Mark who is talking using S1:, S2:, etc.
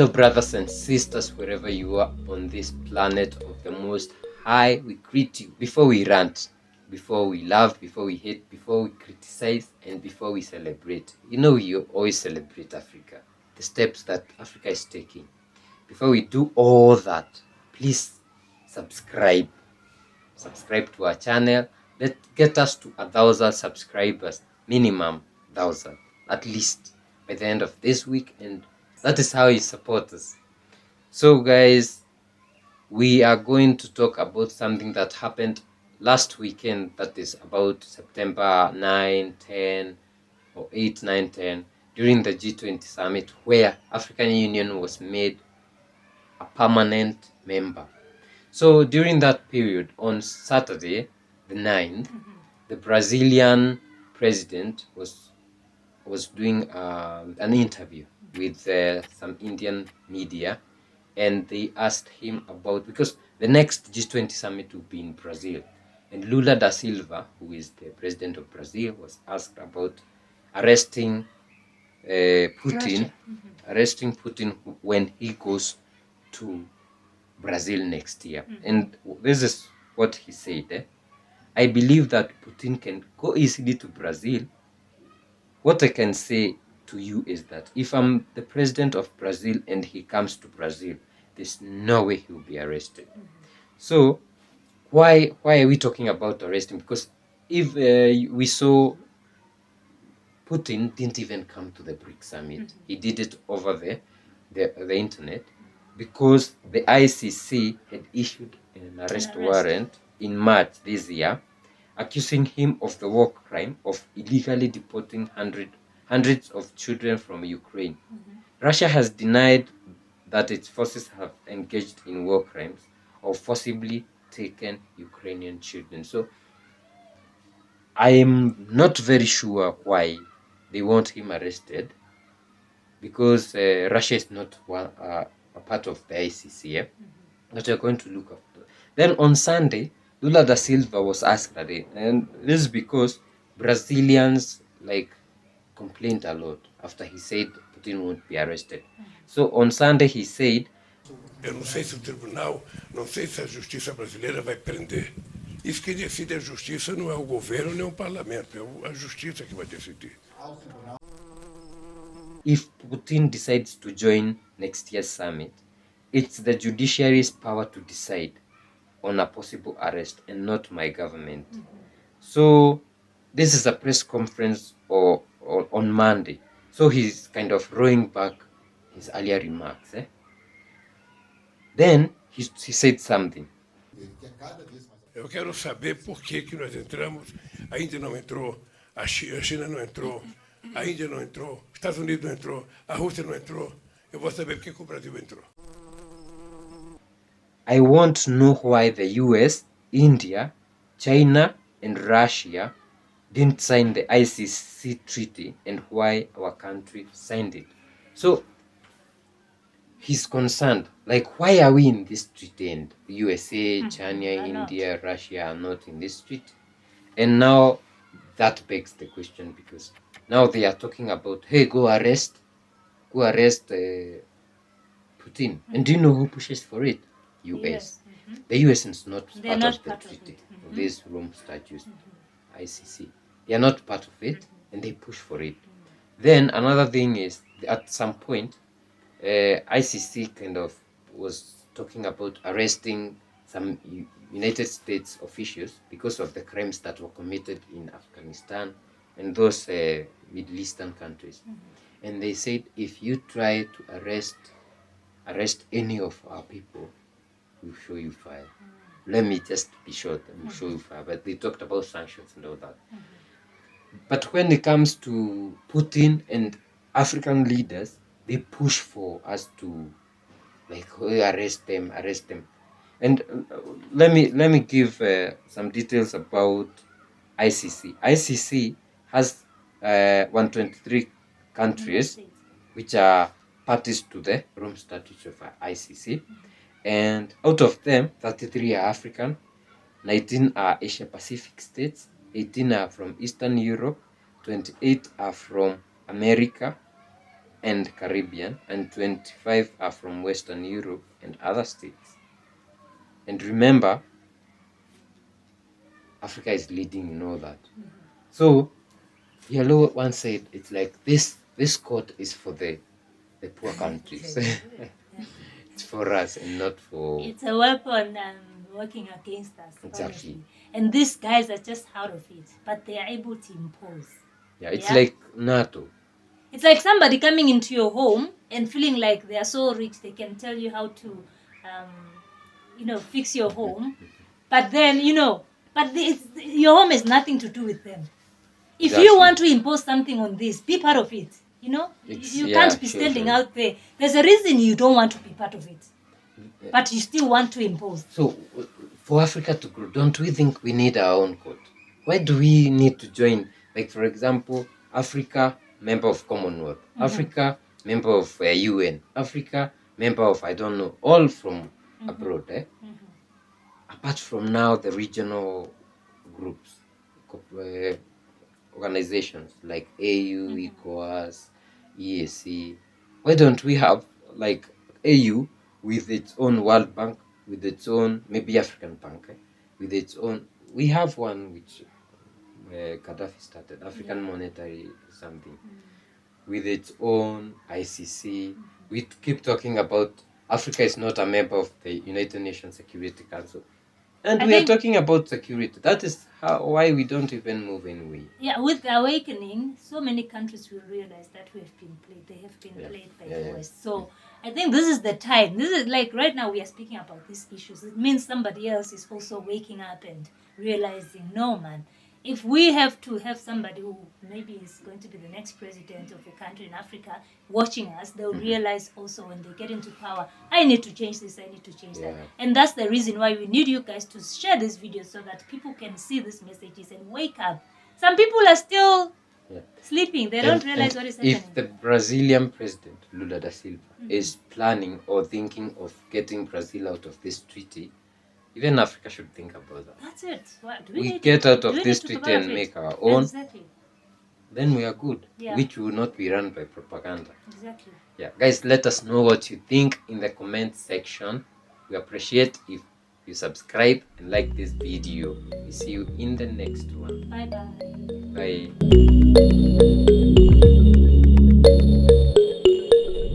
S1: Hello, brothers and sisters, wherever you are on this planet of the Most High. We greet you before we rant, before we love, before we hate, before we criticize, and before we celebrate. You know, you always celebrate Africa, the steps that Africa is taking. Before we do all that, please subscribe. Subscribe to our channel. Let's get us to 1,000 subscribers, minimum 1,000, at least by the end of this week, and that is how you support us. So guys, we are going to talk about something that happened last weekend, that is about September 9, 10, or 8, 9, 10, during the G20 summit, where African Union was made a permanent member. So during that period, on Saturday, the 9th, the Brazilian president was doing an interview with some Indian media, and they asked him about, because the next G20 summit will be in Brazil, and Lula da Silva, who is the president of Brazil, was asked about arresting Putin, arresting Putin when he goes to Brazil next year. And this is what he said. I believe that Putin can go easily to Brazil. What I can say to you is that if I'm the president of Brazil and he comes to Brazil, there's no way he will be arrested. So why are we talking about arresting? Because if we saw Putin didn't even come to the BRICS summit. He did it over the internet, because the ICC had issued an arrest warrant in March this year, accusing him of the war crime of illegally deporting hundreds of children from Ukraine. Russia has denied that its forces have engaged in war crimes or forcibly taken Ukrainian children. So I am not very sure why they want him arrested, because Russia is not a part of the ICC. But we're going to look after. Then on Sunday, Lula da Silva was asked at it, and this is because Brazilians complained a lot after he said Putin won't be arrested. So on Sunday he said,
S2: Eu não sei se o tribunal, não sei se a justiça brasileira vai prender. Isso que decide a justiça não é o governo nem o parlamento, é a justiça que vai decidir.
S1: if Putin decides to join next year's summit, it's the judiciary's power to decide on a possible arrest and not my government. So this is a press conference or on Monday. So he's kind of rolling back his earlier remarks. Then he said something.
S2: Eu quero saber por que nós entramos, a Índia não entrou, a China não entrou, a Índia não entrou, os Estados Unidos não entrou, a Rússia não entrou. Eu vou saber por que o Brasil entrou.
S1: I want to know why the US, India, China, and Russia didn't sign the ICC treaty, and why our country signed it. So he's concerned, why are we in this treaty and USA, China, India, Russia are not in this treaty? And now that begs the question, because now they are talking about, hey, go arrest Putin. And do you know who pushes for it? US. The US is not part of the treaty, of this Rome Statute, ICC. They are not part of it, and they push for it. Then another thing is, at some point, ICC kind of was talking about arresting some United States officials because of the crimes that were committed in Afghanistan and those Middle Eastern countries. And they said, if you try to arrest any of our people, we'll show you fire. Let me just be short, and we'll show you fire. But they talked about sanctions and all that. But when it comes to Putin and African leaders, they push for us to arrest them. And let me give some details about ICC. ICC has 123 countries which are parties to the Rome Statute of ICC, and out of them, 33 are African, 19 are Asia Pacific states, 18 are from Eastern Europe, 28 are from America, and Caribbean, and 25 are from Western Europe and other states. And remember, Africa is leading, you know that. So Yellow once said, it's like this court is for the poor countries. It's for us and not for...
S3: It's a weapon working against us.
S1: Exactly.
S3: Honestly. And these guys are just out of it, but they are able to impose.
S1: Yeah, it's like NATO.
S3: It's like somebody coming into your home and feeling like they are so rich, they can tell you how to, fix your home. But then, your home has nothing to do with them. If
S1: Exactly.
S3: you want to impose something on this, be part of it. You can't be standing out there. There's a reason you don't want to be part of it, but you still want to impose.
S1: So, for Africa to grow, don't we think we need our own court? Why do we need to join? Like, for example, Africa, member of Commonwealth. Africa, member of UN. Africa, member of, I don't know, all from abroad. Apart from now, the regional groups, organizations like AU, ECOWAS, EAC. Why don't we have like AU with its own World Bank, with its own maybe African Bank, with its own? We have one which Gaddafi started, African Monetary something, with its own ICC. We keep talking about Africa is not a member of the United Nations Security Council. And we are talking about security. That is why we don't even move anyway.
S3: Yeah, with the awakening, so many countries will realize that we have been played. They have been played by the West. So I think this is the time. This is like right now we are speaking about these issues. It means somebody else is also waking up and realizing, no, man, if we have to have somebody who maybe is going to be the next president of a country in Africa watching us, they'll realize also when they get into power, I need to change this, I need to change that. And that's the reason why we need you guys to share this video so that people can see these messages and wake up. Some people are still sleeping. They don't realize what is happening.
S1: If the Brazilian president, Lula da Silva, is planning or thinking of getting Brazil out of this treaty, even Africa should think about that.
S3: That's it.
S1: We get out of this treaty and make our own.
S3: Exactly.
S1: Then we are good.
S3: Yeah.
S1: Which will not be run by propaganda.
S3: Exactly.
S1: Yeah, guys, let us know what you think in the comment section. We appreciate if you subscribe and like this video. We see you in the next one.
S3: Bye-bye.
S1: Bye.